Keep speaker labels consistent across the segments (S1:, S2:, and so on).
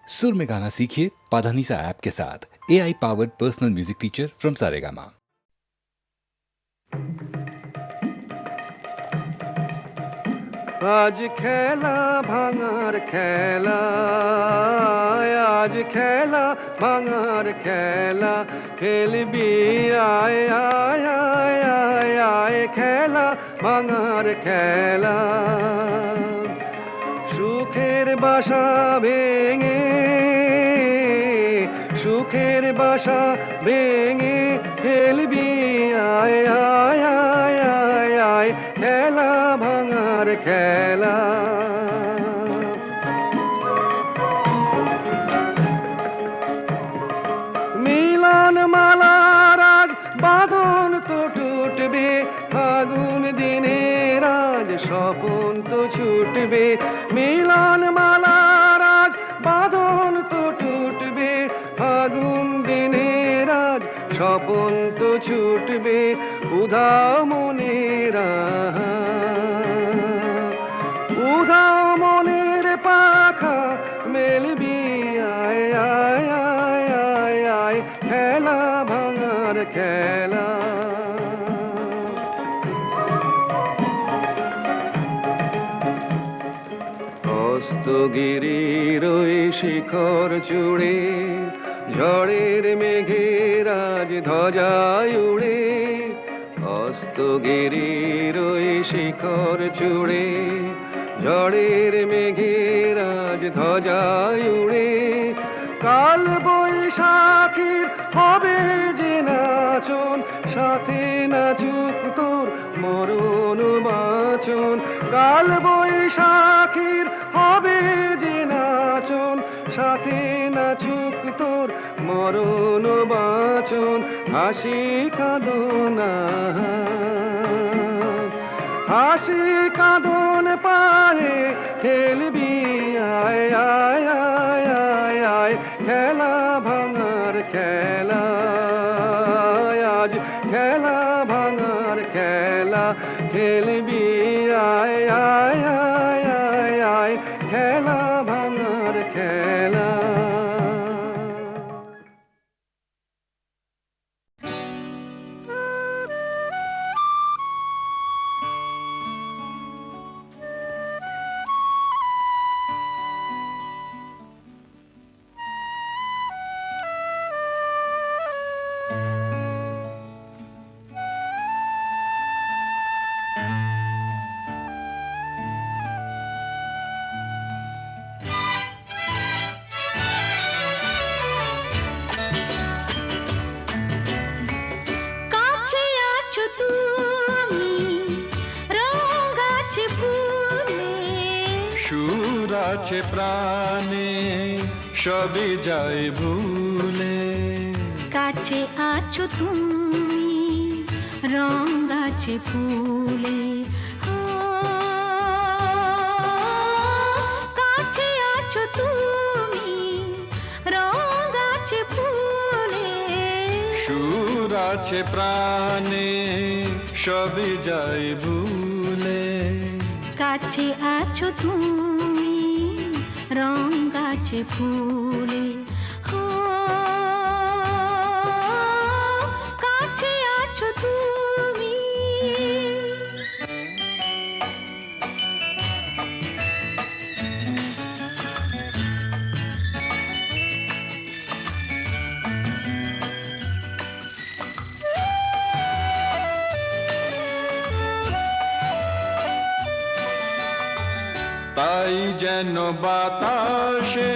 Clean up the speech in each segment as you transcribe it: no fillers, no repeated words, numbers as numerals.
S1: सुर में गाना सीखिए पाधानीसा ऐप के साथ। AI powered personal music teacher from Saregama.
S2: आज खेला भांगार खेला, आज खेला भांगार खेला, खेलबी आय आय आय आय आय खेला भांगार खेला। সুখের বাসা ভেঙে, সুখের বাসা ভেঙে খেলবি আয় আয় আয় আয় আয় খেলা ভাঙার খেলা। মিলন মালার আজ বাঁধন তো টুটবে, ফাগুন দিনের আজ স্বপন তো ছুটবে। মিলন মালার আজ বাঁধন তো টুটবে, ফাগুন দিনের আজ স্বপন তো ছুটবে। উধাও মনের উধাও মনের পাখা মেলবি আয় আয় আয় আয় আয় খেলা ভাঙার খেলা। অস্তগিরির ওই শিখর চূড়ে ঝড়ের মেঘের আজ ধ্বজায় উড়ে। অস্তগিরির ওই শিখর চূড়ে ঝড়ের মেঘের আজ ধ্বজায় উড়ে। কাল বৈশাখীর হবে যে নাচন, সাথে নাচুক তোর মরণ বাঁচন। কাল বৈশাখীর হবে যে নাচন, সাথে নাচুক তোর মরণ বাঁচন। হাসি কাঁদনা, হাসি কাঁদন পায়ে খেলবি আয় আয় আয় আয় আয় খেলা ভাঙার খেলা। আজ খেলা ভাঙার খেলা খেলবি আয় আয় আয় আয় আয় খেলা ভাঙার খেলা।
S3: আছে প্রাণে সবই যায় ভুলে।
S4: কাছে আছো তুমি রং গাছে ফুলে, কাছে আছো তুমি রং গাছে ফুলে।
S3: সুর আছে প্রাণে সবই যায় ভুলে।
S4: কাছে আছো তুমি রং গাছে ফুলে, কাছে আছো তুমি।
S3: তাই যেন বাতাসে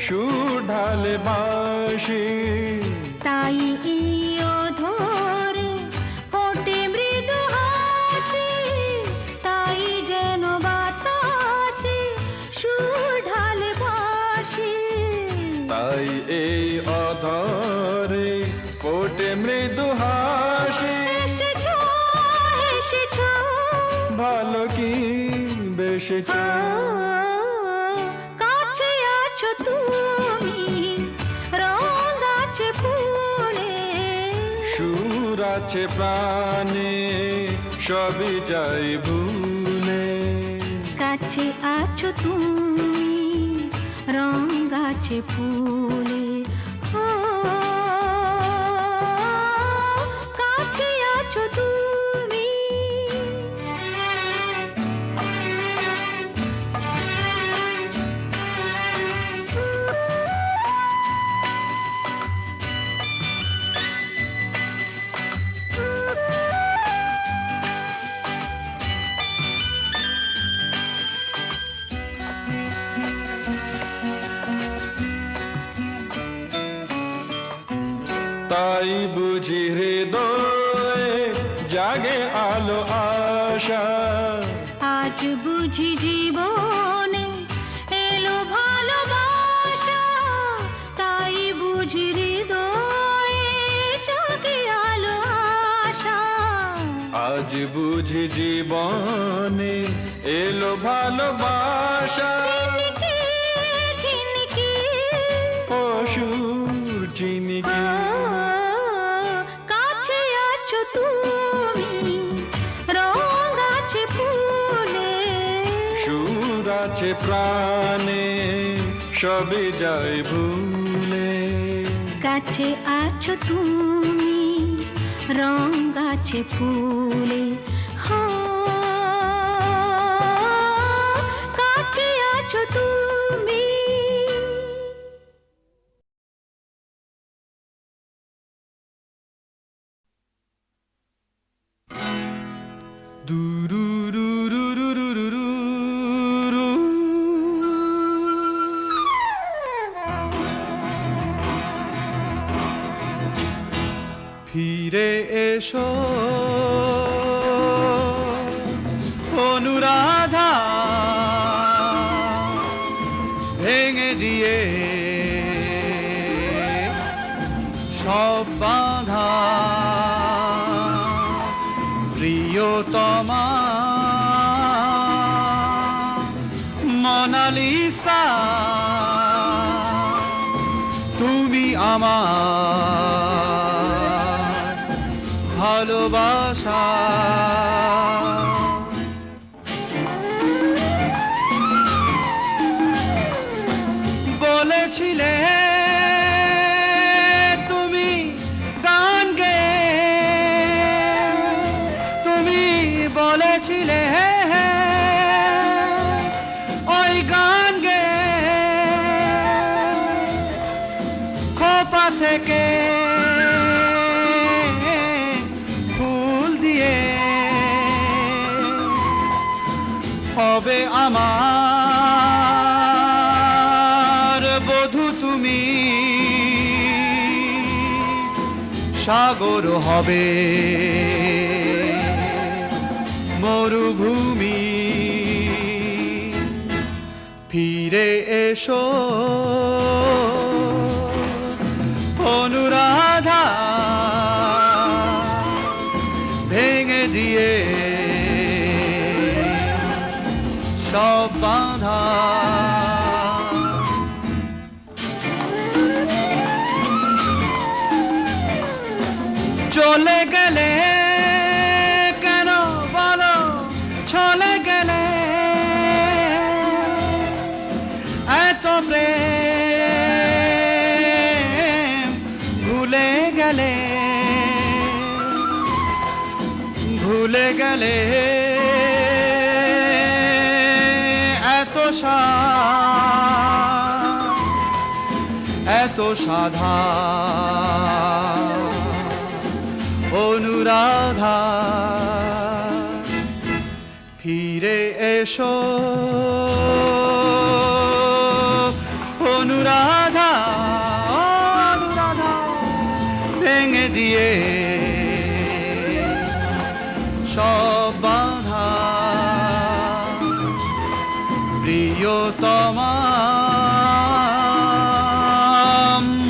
S3: সুর ঢালে বাঁশি,
S4: তাই এই অধরে ফোটে মৃদু হাসি। তাই যেন বাতাসে সুর ঢালে বাঁশি,
S3: তাই এই অধরে ফোটে মৃদু হাসি।
S4: এসেছো এসেছো
S3: ভালো কি বেসেছো,
S4: কাছে আছো তুমি রং গাছে ফুলে।
S3: সুর আছে প্রাণে সবই যাই ভুলে।
S4: কাছে আছো তুমি রং গাছে ফুলে ও কাছে আছো তুমি
S3: তাই বুঝি হৃদয়ে জাগে আলো আশা
S4: আজ বুঝি জীবনে এলো ভালোবাসা তাই বুঝি হৃদয়ে জাগে আলো আশা
S3: আজ বুঝি জীবনে এলো ভালোবাসা
S4: ঝিনিকি ঝিনিকি
S3: অসুর চিনিকি
S4: কাছে আছো তুমি রং আছে ফুলে
S3: সুর আছে প্রাণে সবে যায় ভুলে
S4: কাছে আছো তুমি রং আছে ফুলে হো কাছে আছো তুমি
S2: ফিরে এসো অনুরাধা ভেঙে দিয়ে সব বাঁধা প্রিয়তমা মোনালিসা তুমি আমার ভালোবাসা বলেছিলে তুমি গান গেয়ে তুমি বলেছিলে ওই গান গেয়ে খোপা থেকে ফুল দিয়ে হবে আমার বধূ তুমি সাগর হবে মরুভূমি ফিরে এসো অনুরাধা ভেঙে দিয়ে সব বাঁধা চলে গেলে কেন বলো চলে গেলে এত প্রেম ভুলে গেলে ভুলে গেলে এত এত সাধা অনুরাধা ফিরে এসো অনুরাধা অনুরাধা ভেঙে দিয়ে সব বাঁধা প্রিয়তমা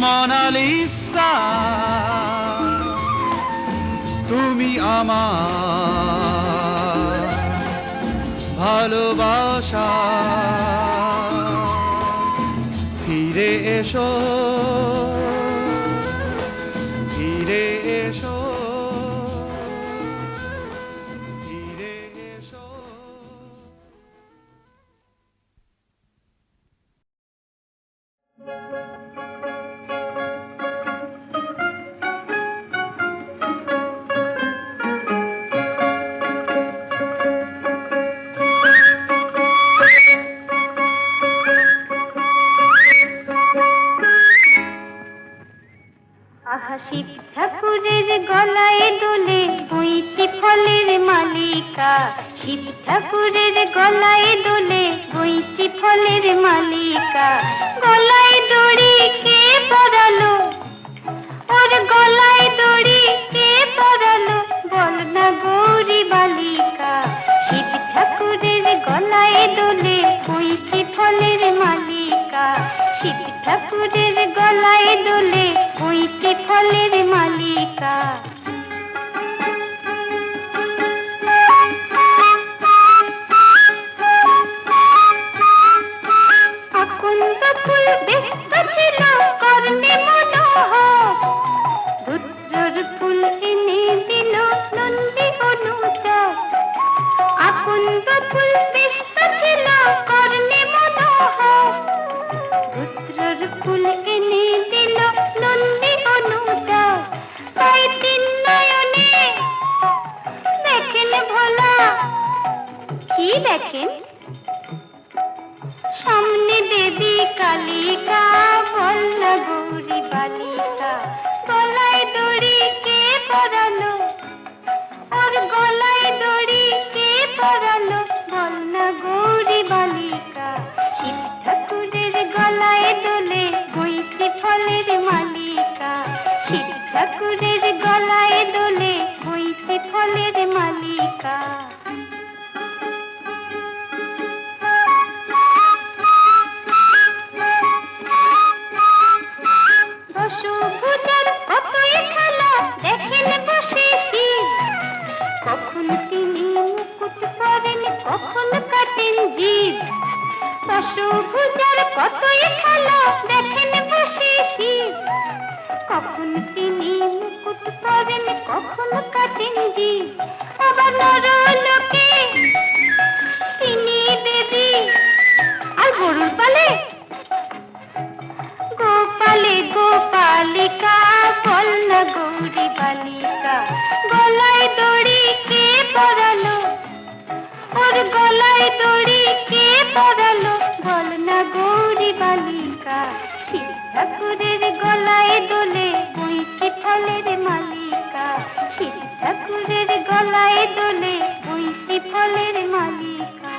S2: মোনালিসা তুমি আমার ভালোবাসা ফিরে এসো ফিরে এসো ফিরে এসো
S4: শিব ঠাকুরের গলায় দোলে বইটি ফলের মালিকা, শিব ঠাকুরের গলায় দোলে বইটি ফলের মালিকা। গলায় দড়ি কে পরালো, ওর গলায় দড়ি কে পরালো, বল না গৌরী বালিকা। শিব ঠাকুরের গলায় দোলে বইটি ফলের মালিকা, শিব ঠাকুরের গলায় দোলে বইটি ফলের মালিকা। আকন্দ ফুল ব্যস্ত ছিল কর্ণে মনোহর, রুদ্রর ফুল এনে দিল নন্দী অনুচর। আকন্দ ফুল ব্যস্ত ছিল কর্ণে মনোহর, রুদ্রর ফুল এনে দিল নন্দী অনুচর। তাই তিন নয়নে দেখেন ভোলা, কি দেখেন? সামনে দেবী কালিকা, বল না গৌরী বালিকা। গলায় দড়ি কে পরালো, ওর গলায় দড়ি কে পরালো, বল না গৌরী বালিকা। শিব ঠাকুরের গলায় দোলে বইটি ফলের মালিকা, শিব ঠাকুরের গলায় দোলে বইটি ফলের মালিকা। দশভুজার কতই খেলা দেখেন বসে শিব, কখন তিনি মুকুট পরেন কখন কাটেন জীব। দশভুজার কতই খেলা দেখেন বসে শিব, কখন তিনি মুকুট পরেন কখন কাটেন জীব। আবার নরলোকে তিনি দেবী, আর গরুর পালে গোপালে গোপালিকা, বল না গৌরী বালিকা। গলায় দড়ি কে পরালো, ওর গলায় দড়ি কে পরালো, বল না গৌরী বালিকা। শিব ঠাকুরের গলায় দোলে বইটি ফলের মালিকা, শিব ঠাকুরের গলায় দোলে বইটি ফলের মালিকা।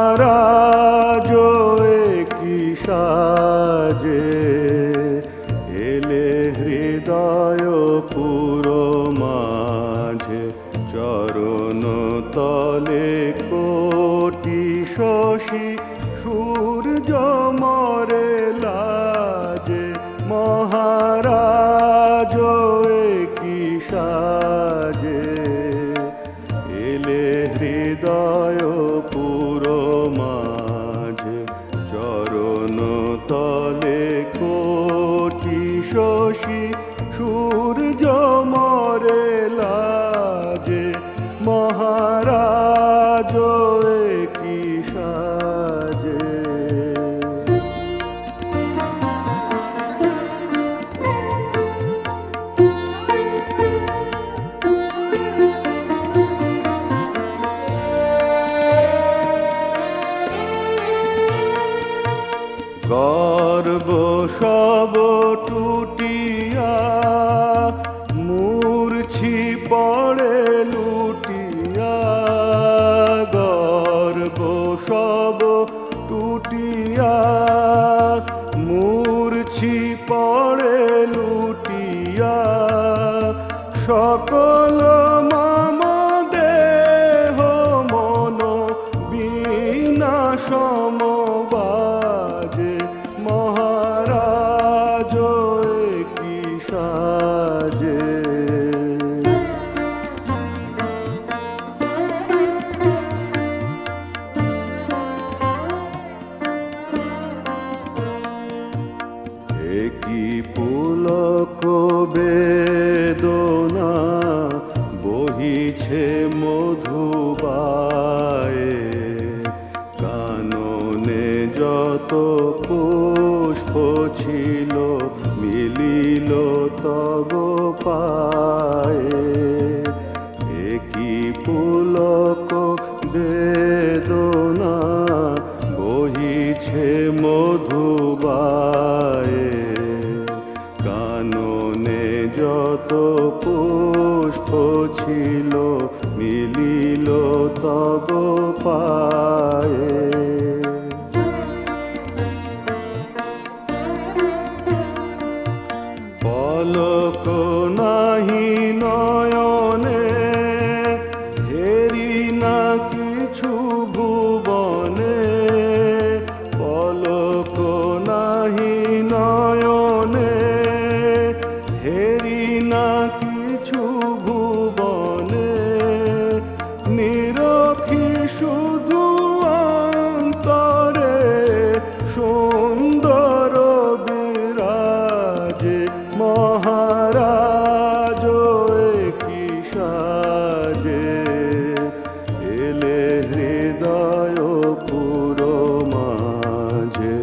S2: মহারাজ কি সাজে এলে হৃদয় পুরো মাঝে, চরণ তলে কোটি শশী সূর্য মরে লাজে। মহারাজ কি সাজে এলে হৃদয় পুরো মাঝে, চরণ তলে কোটি শশী সূর্য মরে লাজে। মহারাজ কি সাজে। গর্ব সব টুটিয়া মূর্ছি পড়ে লুটিয়া, গর্ব সব টুটিয়া মূর্ছি পড়ে লুটিয়া। সকল মম দেহ মন বিনা সমবাজে। মহারাজ একই পুলক বেদনা বহিছে মধুবায়ে, কাননে যত পুষ্প ছিল মিলিল তব পায়ে। একই পুলক বেদনা বহিছে মধুবায়ে, কাননে যত পুষ্প ছিল মিলিল তব পায়ে। পলক নাহি নয়নে হেরি না কিছু ভুবনে, পলক নাহি নয়নে হেরি না কিছু ভুবনে, নিরখি শুধু অন্তরে সুন্দর বিরাজে মহারাজ কি সাজে। এলে হৃদয় পুর মাঝে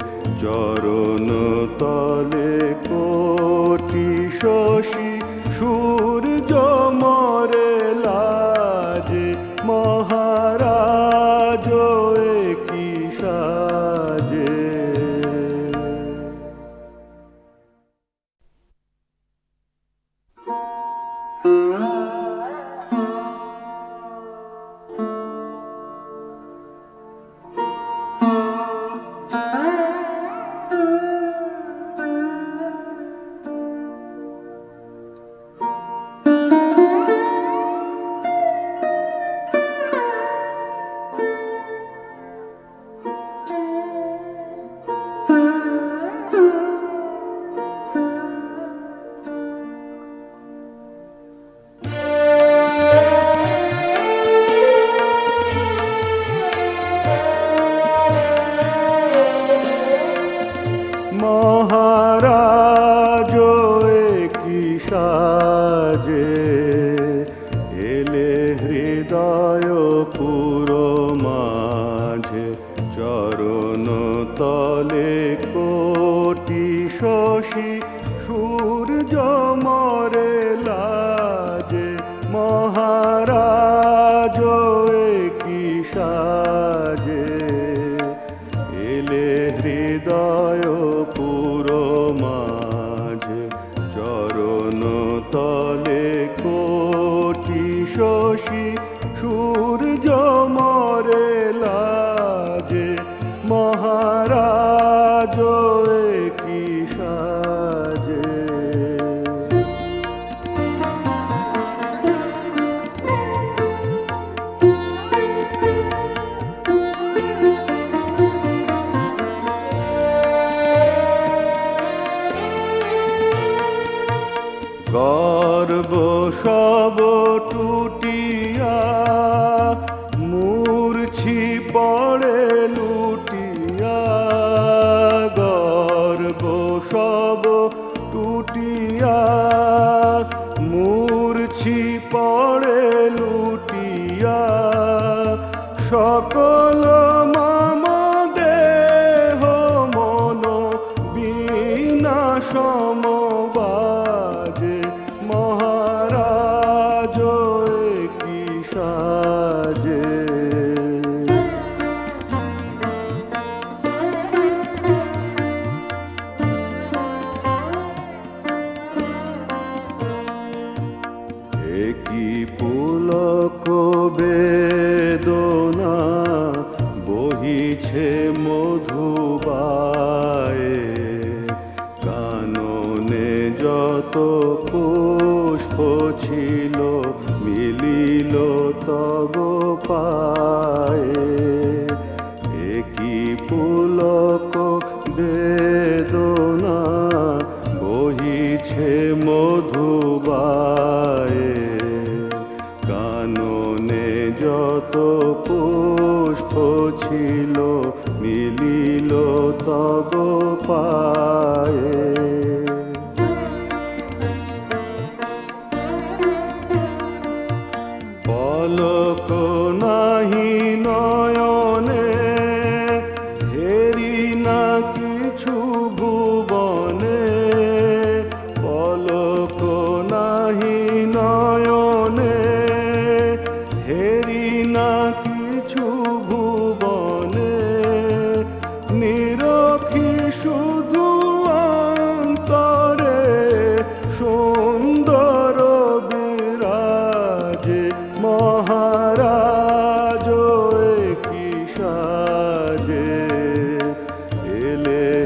S2: চরণ তলে কোটি শশী সূর্য মরে লাজে, মহারাজ কি সাজে। মহারাজ কি সাজে, এলে হৃদয় পুর মাঝে চরণ তলে কোটি শশী সূর্য মরে লাজে, মহারাজ কি সাজে। এলে হৃদয় পুর মাঝে চরণ তলে কোটি শশী সূর্য মরে লাজে, মহারাজ কি সাজে। গর্ব সব টুটিয়া মূর্ছি পড়ে লুটিয়া, গর্ব সব টুটিয়া মূর্ছি পড়ে লুটিয়া, সকল মম দেহ মন বিনা সমবাজে, মহারাজ কি সাজে। একই পুলক বেদনা বহিছে মধুবায়ে, কাননে যত পুষ্প ছিল মিলিল তব পায়ে। একই পুলক বেদনা বহিছে মধুবায়ে, কাননে যত পুষ্প ছিল মিলিল তব পায়ে।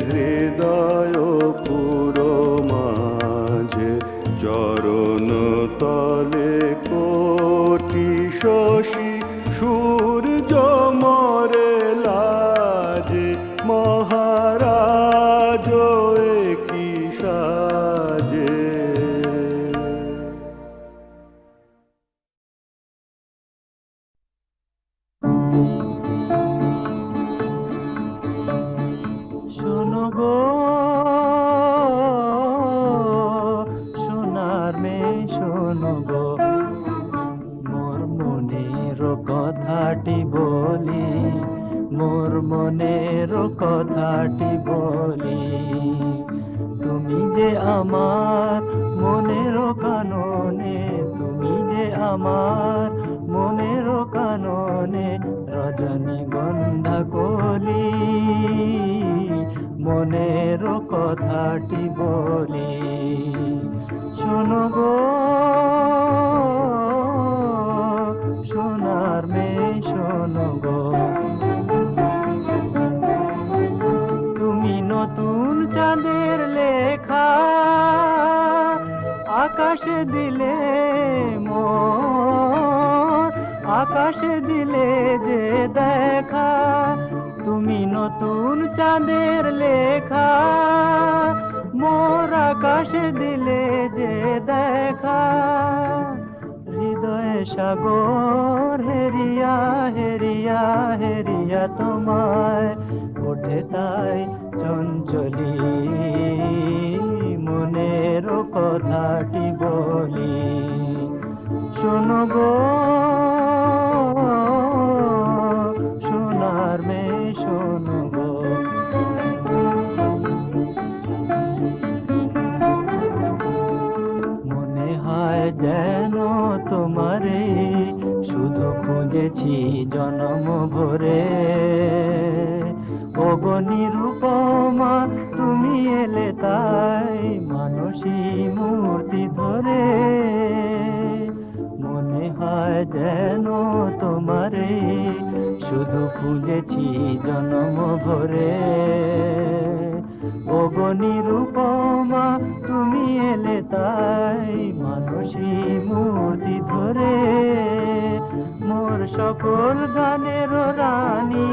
S2: হৃদয় পুরো মাঝে চরণ তলে কোটি শশী সূর্য মরে লাজে মহারাজ কি সাজে।
S5: শোনো গো সোনার মেয়ে শোনো গো, মোর মনের কথাটি বলি, মোর মনের কথাটি বলি। তুমি যে আমার মনের কাননে, তুমি যে আমার মনের কাননে রজনীগন্ধা কলি, মনের কথাটি বলি। শোনো গো সোনার মেয়ে শোনো গো, তুমি নতুন চাঁদের লেখা আকাশে দিলে মোর, আকাশে দিলে যে দেখা। তুমি নতুন চাঁদের লেখা মোর আকাশে দিলে যে দেখা। হৃদয়ে সাগর হেরিয়া হেরিয়া হেরিয়া তোমায় ওঠে তাই চঞ্চলি, মনের কথাটি বলি। শোনো গো সোনার মেয়ে শোনো গো, মনে হয় যেন তোমারে শুধু খুঁজেছি জনম ভরে। ওগো নিরূপমা তুমি এলে তাই মানসী মূর্তি ধরে। মনে হয় যেন তোমারে শুধু খুঁজেছি জনম ভরে। ওগো নিরূপমা তুমি এলে তাই মানসী মূর্তি ধরে। মোর সকল গানের রানী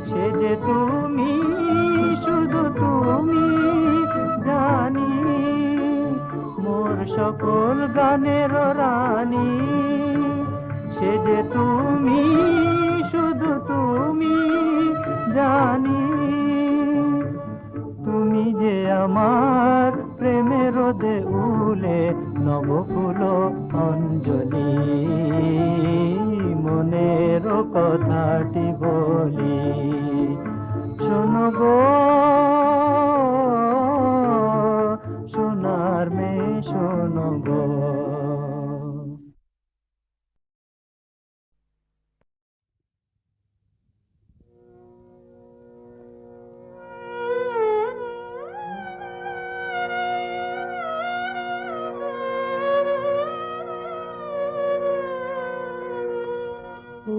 S5: সে যে তুমি, শুধু তুমি জানি। মোর সকল গানের রানী সে যে তুমি, শুধু তুমি জানি। তুমি যে আমার প্রেমের দেউলে নবফুল অঞ্জলি, মনের কথাটি বলি। শোনো গো সোনার মেয়ে শোনো গো।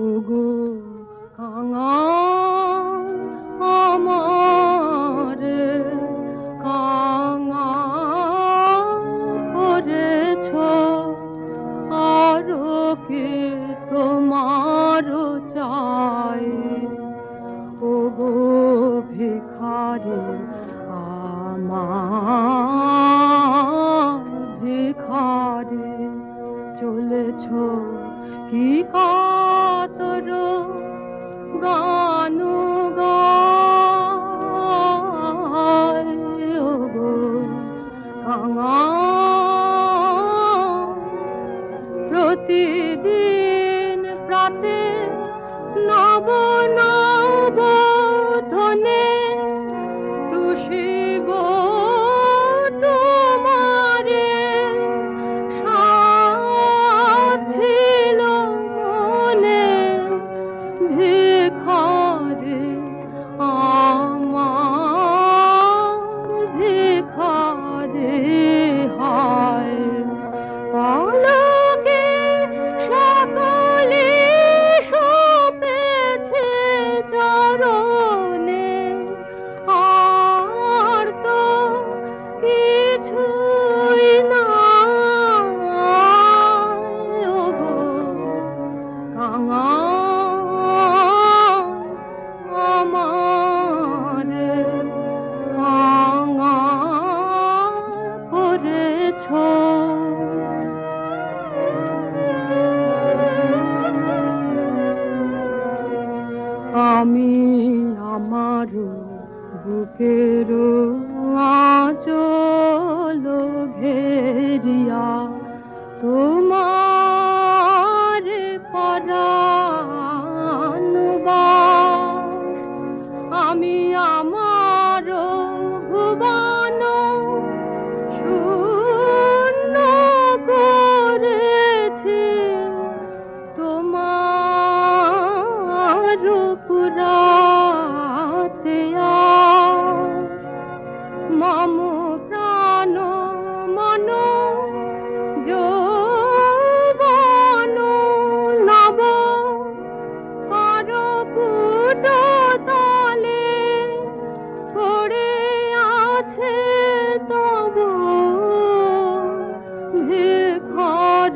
S6: ওগো কাঙাল আমার কাঙাল করেছ, আরো কে তোমার চাই। ওগো ভিখারি আমার ভিখারি, চলেছ কি কাতর গান গায়। ওগো কাঙাল প্রতিদিন প্রাতে নব নব ধনে তুষিব তোমারে। সাথ ছিল মন আঁচল ঘেরিয়া তোমার পরানবার আমি আমার ভুবন শূন্য করেছি তোমার পুরাতে মম প্রাণ মন যৌবন নব করপুট তলে পড়ে আছে তব ভিখার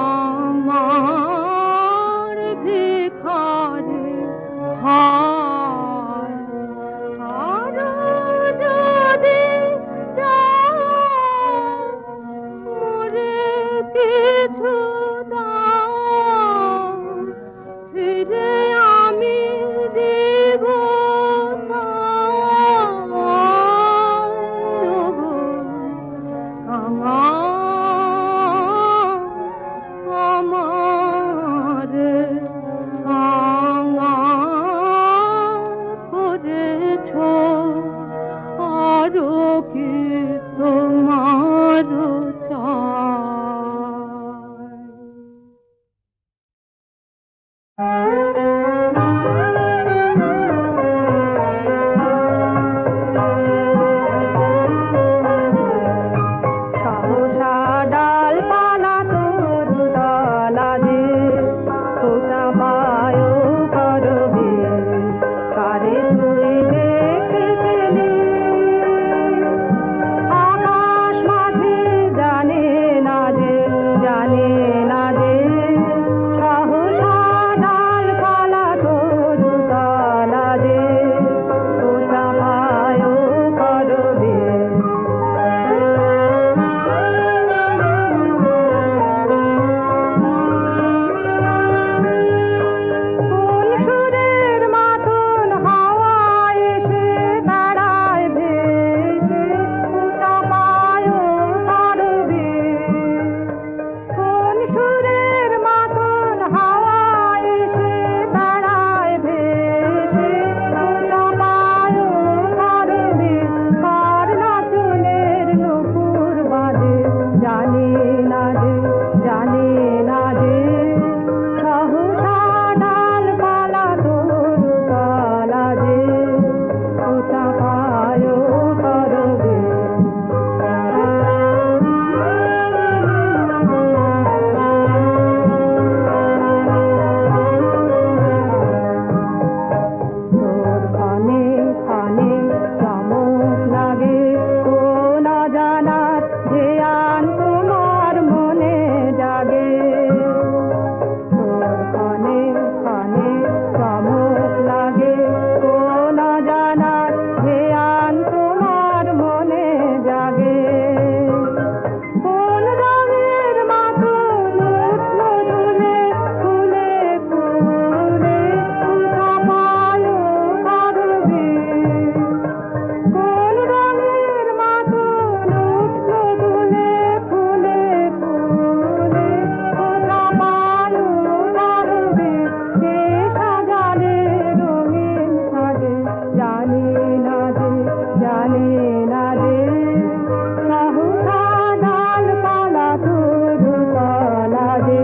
S6: আমার ভিখার হায় আরো যদি যাও মোরে কিছু দাও ফিরে আমি দেব আমার করেছ আরো কি তোমার সহসা ডালপালা তরু ডালাজে খোঁচা পায় করবে কারে তুই দেখতে পেলি আকাশ মাঝে জানে না যে সহসা ডালপালা তরু ডালাজে খোঁচা পায় করবে কোন সুরের মাতন হাওয়া এসে বেড়ায় ভেসে উতা পায় করবে কোন সুরের মাতন হাওয়া এসে বেড়ায় ভেসে উতা পায় করবে কার নাচনের নুপুর বাজে জানি না যে সহসা ডালপালা তরু ডালা যে খোঁচা পায় করবে তোর খানে খানে চমক লাগে ও না জানার ধ্যান তোমার মনে জাগে তোর খানে খানে চমক লাগে ও না জানার ধ্যান তোমার মনে জাগে কোন রঙের মাতন উঠলো দুলে ফুলে ফুলে উঠা পায় করবে কোন রঙের মাতন উঠলো দুলে ফুলে ফুলে উঠা পায় করবে কে সাজালে রঙিন সাজে জানি না যে সহসা ডালপালা তরু ডালা যে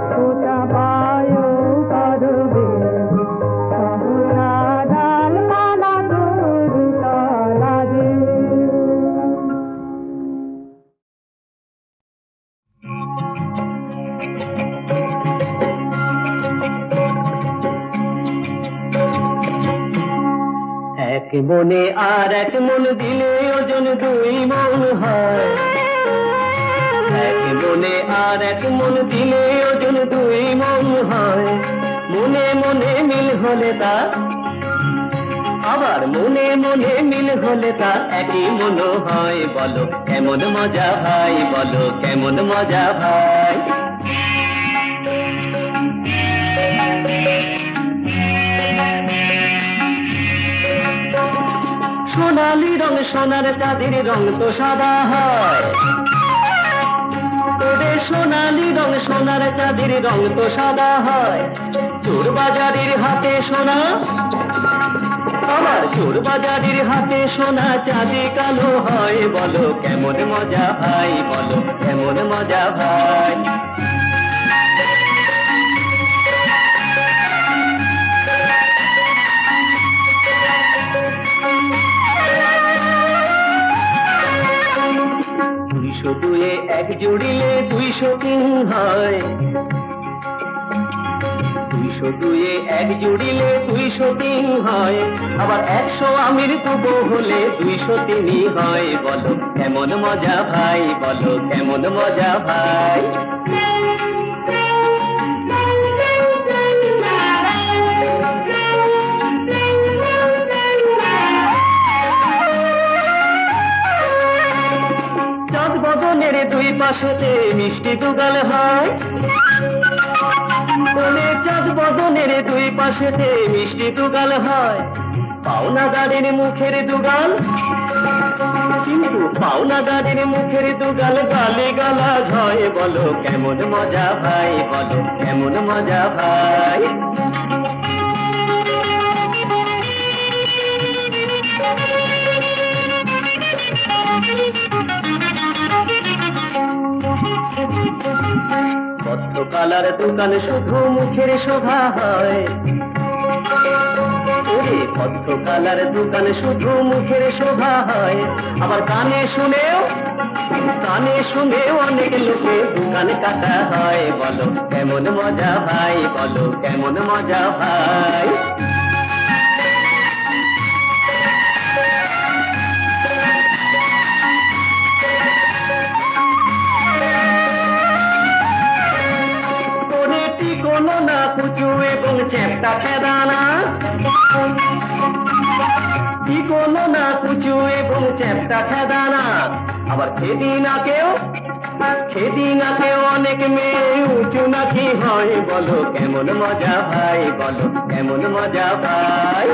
S6: খোঁচা পায় করবে সহসা ডালপালা তরু ডালা যে
S5: এক মনে আর এক মন দিলে ওজন দুই মন হয় এক মনে আর এক মন দিলে ওজন দুই মন হয় মনে মনে মিল হলে তা আবার মনে মনে মিল হলে তা একই মন হয় বলো কেমন মজা ভাই বলো কেমন মজা ভাই সোনালি রং সোনার চাঁদের রং তো সাদা হয়, ওরে সোনালি রং সোনার চাঁদের রং তো সাদা হয়। চোর বাজারের হাতে সোনা, আবার চোর বাজারের হাতে সোনা চাঁদি কালো হয়, বলো কেমন মজা ভাই, বলো কেমন মজা ভাই। দুইশো দুয়ে এক জুড়িলে 203 হয়, 200 দুয়ে এক জুড়িলে 203 হয়, আবার 100 আমির তুবো হলে 203 হয়, বলো কেমন মজা ভাই, বলো কেমন মজা ভাই। চাঁদ বদনের দুই পাশেতে মিষ্টি দুগাল হয়, বলে চাঁদ বদনের দুই পাশেতে মিষ্টি দুগাল হয়। পাওনাদারের মুখের দুগাল, কিন্তু পাওনাদারের মুখের দুগাল গালে গালা হয়, বলো কেমন মজা ভাই, বলো কেমন মজা ভাই। ভদ্রকালার দোকানে শুধু মুখের শোভা হয়, ওরে ভদ্রকালার দোকানে শুধু মুখের শোভা হয়, আবার কানে শুনেও অনেক লোকে দোকান কাটা হয়, বলো কেমন মজা ভাই, বলো কেমন মজা ভাই। কোনো না কুচু এবং চ্যাপটা খেদানা, কি কোনো না কুচু এবং চ্যাপটা খেদানা, আবার খেদিনাকেও অনেক মেয়ে উঁচু নাকি হয়, বলো কেমন মজা ভাই, বলো কেমন মজা ভাই।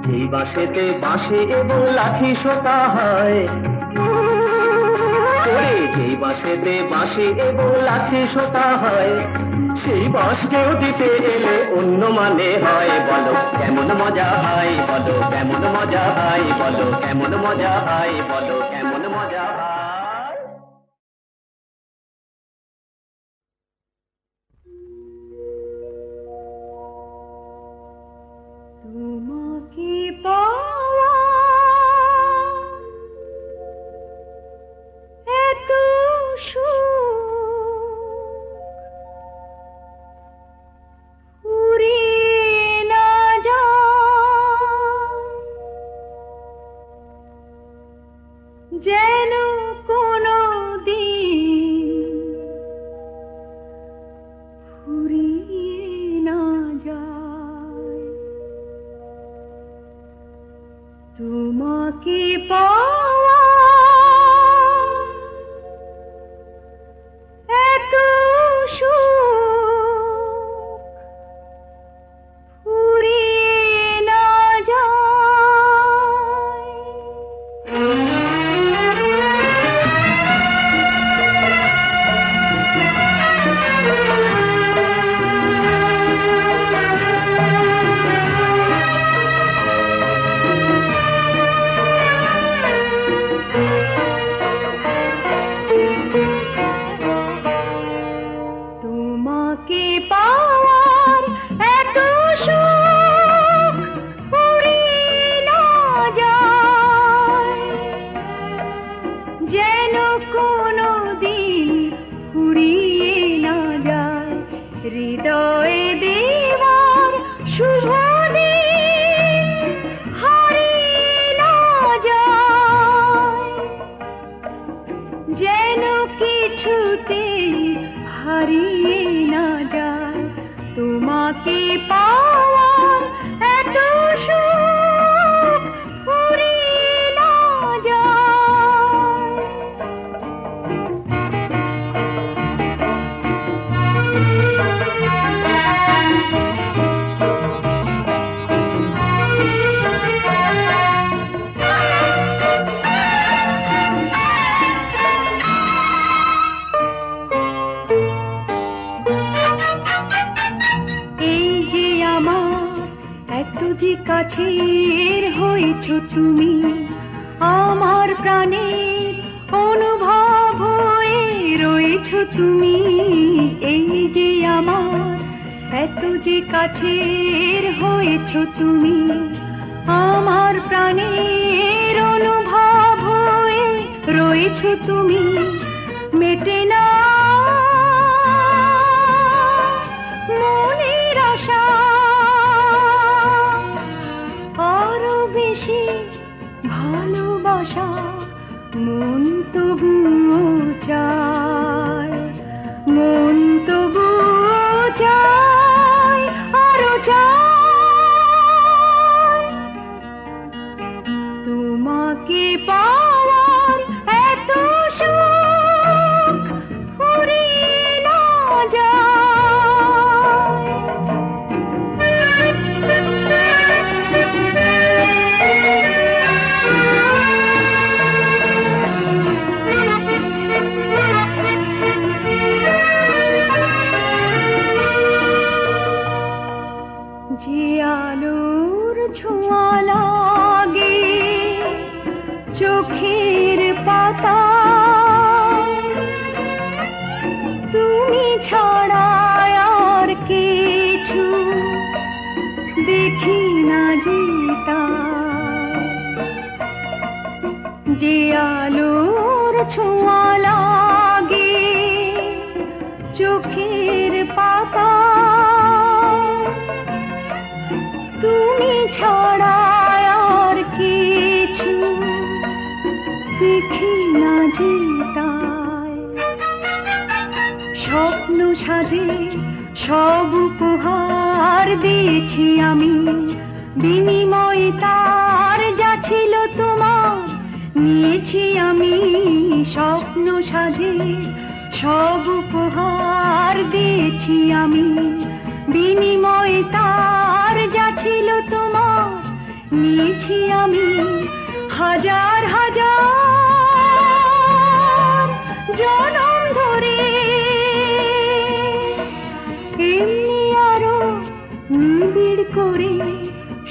S5: যেই বাঁশেতে বাঁশি এবং লাঠি শোকা হয়, ওরে যেই বাঁশেতে বাঁশি এবং লাঠি শোকা হয়, সেই বাঁশকেও দিতে এলে অন্য মানে হয়, বলো কেমন মজা হয়, বলো কেমন মজা হয়, বলো কেমন মজা হয়, বলো কেমন মজা হয়।
S4: তোমাকে পাওয়া এত সুখ ফুরিয়ে না যায়, যেন কোনো দিন ফুরিয়ে না যায়। তোমাকে পাওয়া এত সুখ ফুরিয়ে না তোমাকে পাওয়ার এত সুখ ফুরিয়ে না যায়, যেন কোনো দিন ফুরিয়ে না যায়। হৃদয়ে দেবার শুভ দিন হারিয়ে না যায়, যেন কিছুতেই হারিয়ে না যায়। তোমাকে পাওয়ার এত সুখ ফুরিয়ে না যায়। এত যে কাছের হয়েছ তুমি, আমার প্রাণের অনুভব হয়ে রয়েছ তুমি। এই যে আমার এত যে কাছের হয়েছ তুমি, আমার প্রাণের অনুভব হয়ে রয়েছ তুমি। মেটে না মনের আশা, আরো বেশি ভালোবাসা মন তবুও চায়, মন তবুও চায়, আরো চায়। তোমাকে পাওয়ার এত সুখ ফুরিয়ে না যে আলোর ছোঁয়া লাগে চোখের পাতা, তুমি ছাড়া আর কিছু দেখি না যেতা। যে আলোর ছোঁয়া লাগে চোখের পাতা, তুমি ছাড়া আর কিছু দেখি না যেতায়। স্বপ্ন সাজে সব উপহার দিয়েছি আমি, বিনিময়ে তার যা ছিল তোমার নিয়েছি আমি। স্বপ্ন সাজে সব উপহার দিয়েছি আমি, বিনিময়ে তার যা ছিল তোমার নিয়েছি আমি। হাজার হাজার জনম ধরে এমনি আরো নিবিড় করে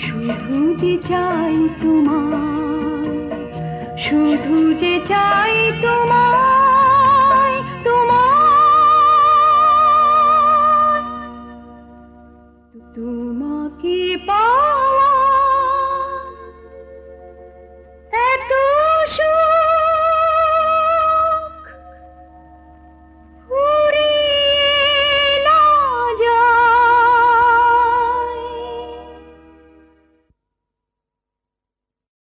S4: শুধু যে চাই তোমার, শুধু যে চাই তোমার।